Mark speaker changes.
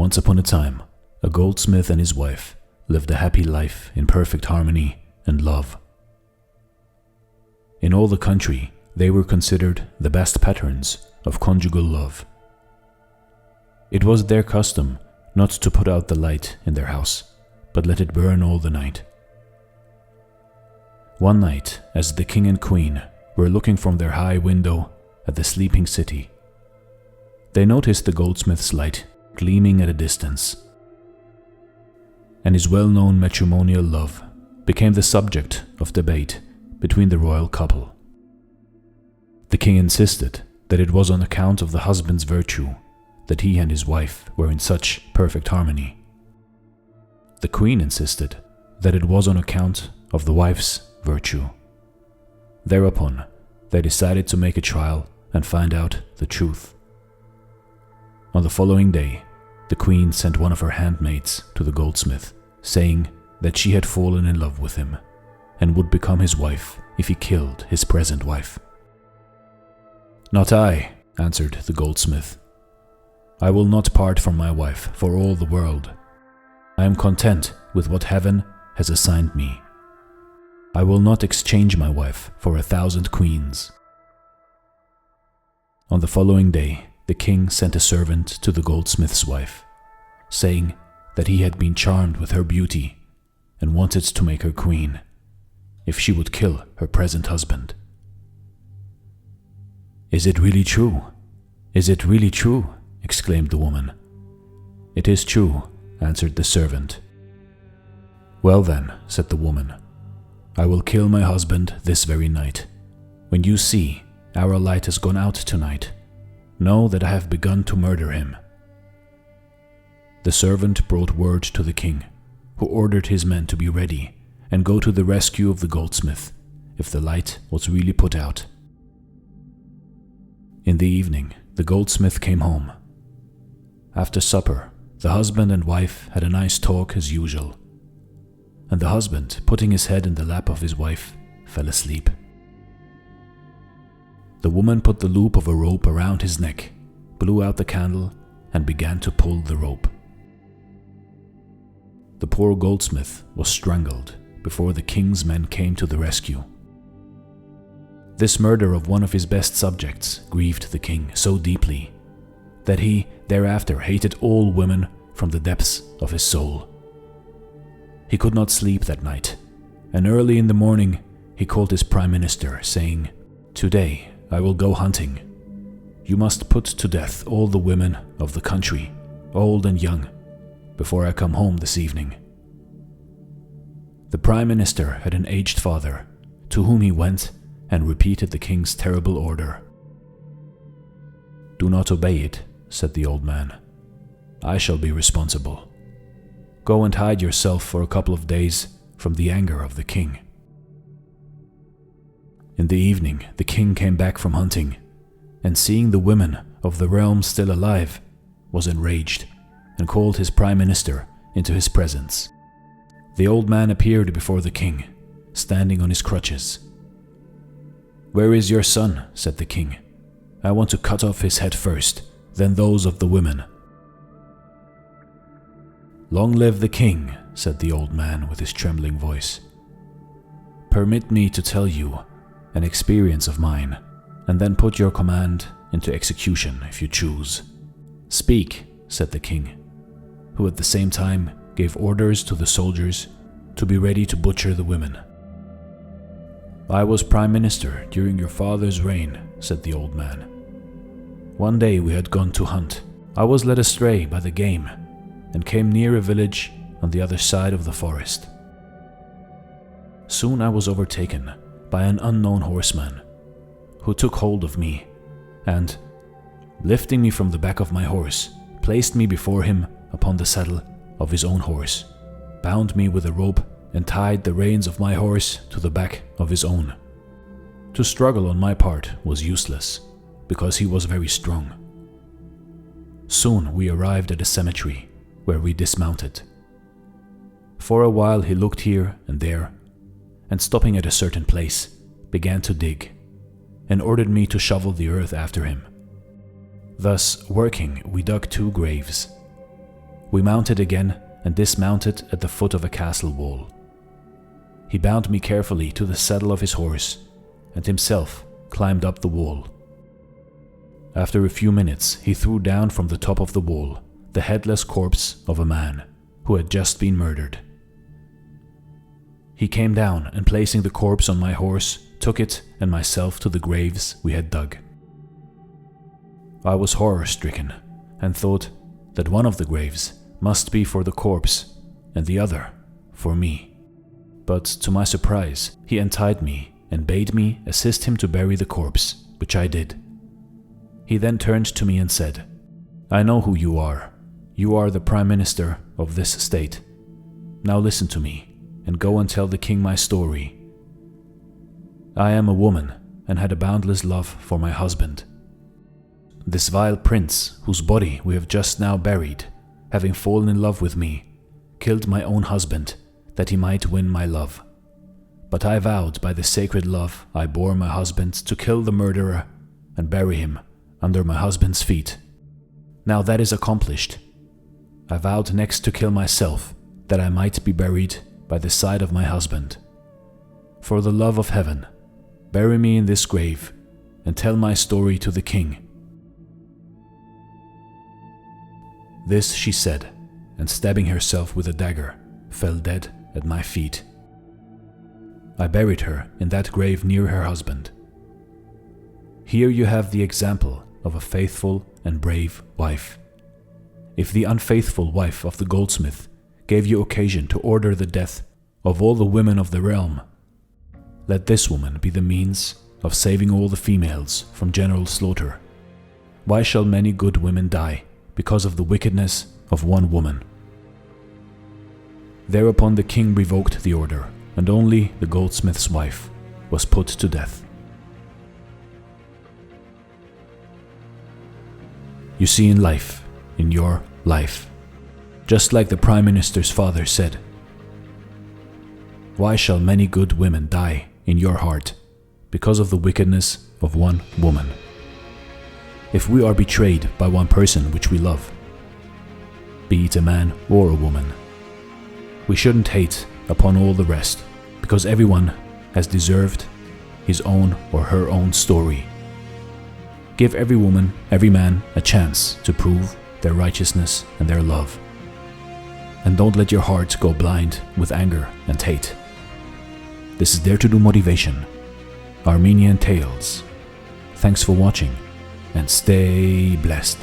Speaker 1: Once upon a time, a goldsmith and his wife lived a happy life in perfect harmony and love. In all the country, they were considered the best patterns of conjugal love. It was their custom not to put out the light in their house, but let it burn all the night. One night, as the king and queen were looking from their high window at the sleeping city, they noticed the goldsmith's light gleaming at a distance, and his well-known matrimonial love became the subject of debate between the royal couple. The king insisted that it was on account of the husband's virtue that he and his wife were in such perfect harmony. The queen insisted that it was on account of the wife's virtue. Thereupon, they decided to make a trial and find out the truth. On the following day, the queen sent one of her handmaids to the goldsmith, saying that she had fallen in love with him and would become his wife if he killed his present wife. "Not I," answered the goldsmith. "I will not part from my wife for all the world. I am content with what heaven has assigned me. I will not exchange my wife for 1,000 queens." On the following day, the king sent a servant to the goldsmith's wife, saying that he had been charmed with her beauty and wanted to make her queen if she would kill her present husband. "Is it really true? Is it really true?" exclaimed the woman. "It is true," answered the servant. "Well then," said the woman, "I will kill my husband this very night. When you see our light has gone out tonight, know that I have begun to murder him." The servant brought word to the king, who ordered his men to be ready and go to the rescue of the goldsmith if the light was really put out. In the evening, the goldsmith came home. After supper, the husband and wife had a nice talk as usual, and the husband, putting his head in the lap of his wife, fell asleep. The woman put the loop of a rope around his neck, blew out the candle, and began to pull the rope. The poor goldsmith was strangled before the king's men came to the rescue. This murder of one of his best subjects grieved the king so deeply that he thereafter hated all women from the depths of his soul. He could not sleep that night, and early in the morning he called his prime minister, saying, "Today I will go hunting. You must put to death all the women of the country, old and young, before I come home this evening." The prime minister had an aged father, to whom he went and repeated the king's terrible order. "Do not obey it," said the old man. "I shall be responsible. Go and hide yourself for a couple of days from the anger of the king." In the evening, the king came back from hunting, and seeing the women of the realm still alive, was enraged and called his prime minister into his presence. The old man appeared before the king, standing on his crutches. "Where is your son?" said the king. "I want to cut off his head first, then those of the women." "Long live the king," said the old man with his trembling voice. "Permit me to tell you an experience of mine, and then put your command into execution if you choose." "Speak," said the king, who at the same time gave orders to the soldiers to be ready to butcher the women. "I was prime minister during your father's reign," said the old man. "One day we had gone to hunt. I was led astray by the game and came near a village on the other side of the forest. Soon I was overtaken by an unknown horseman, who took hold of me and, lifting me from the back of my horse, placed me before him upon the saddle of his own horse, bound me with a rope, and tied the reins of my horse to the back of his own. To struggle on my part was useless, because he was very strong. Soon we arrived at a cemetery, where we dismounted. For a while he looked here and there, and stopping at a certain place, began to dig, and ordered me to shovel the earth after him. Thus, working, we dug 2 graves. We mounted again and dismounted at the foot of a castle wall. He bound me carefully to the saddle of his horse and himself climbed up the wall. After a few minutes, he threw down from the top of the wall the headless corpse of a man who had just been murdered. He came down and, placing the corpse on my horse, took it and myself to the graves we had dug. I was horror-stricken and thought that one of the graves must be for the corpse and the other for me. But to my surprise, he untied me and bade me assist him to bury the corpse, which I did. He then turned to me and said, "I know who you are. You are the Prime Minister of this state. Now listen to me and go and tell the king my story. I am a woman and had a boundless love for my husband. This vile prince, whose body we have just now buried, having fallen in love with me, killed my own husband that he might win my love. But I vowed by the sacred love I bore my husband to kill the murderer and bury him under my husband's feet. Now that is accomplished. I vowed next to kill myself that I might be buried by the side of my husband. For the love of heaven, bury me in this grave and tell my story to the king." This she said, and stabbing herself with a dagger, fell dead at my feet. I buried her in that grave near her husband. Here you have the example of a faithful and brave wife. If the unfaithful wife of the goldsmith gave you occasion to order the death of all the women of the realm, let this woman be the means of saving all the females from general slaughter. Why shall many good women die because of the wickedness of one woman?" Thereupon the king revoked the order, and only the goldsmith's wife was put to death. You see, in life, in your life, just like the Prime Minister's father said, why shall many good women die in your heart because of the wickedness of one woman? If we are betrayed by one person which we love, be it a man or a woman, we shouldn't hate upon all the rest, because everyone has deserved his own or her own story. Give every woman, every man a chance to prove their righteousness and their love. And don't let your heart go blind with anger and hate. This is Dare to Do Motivation, Armenian Tales. Thanks for watching and stay blessed.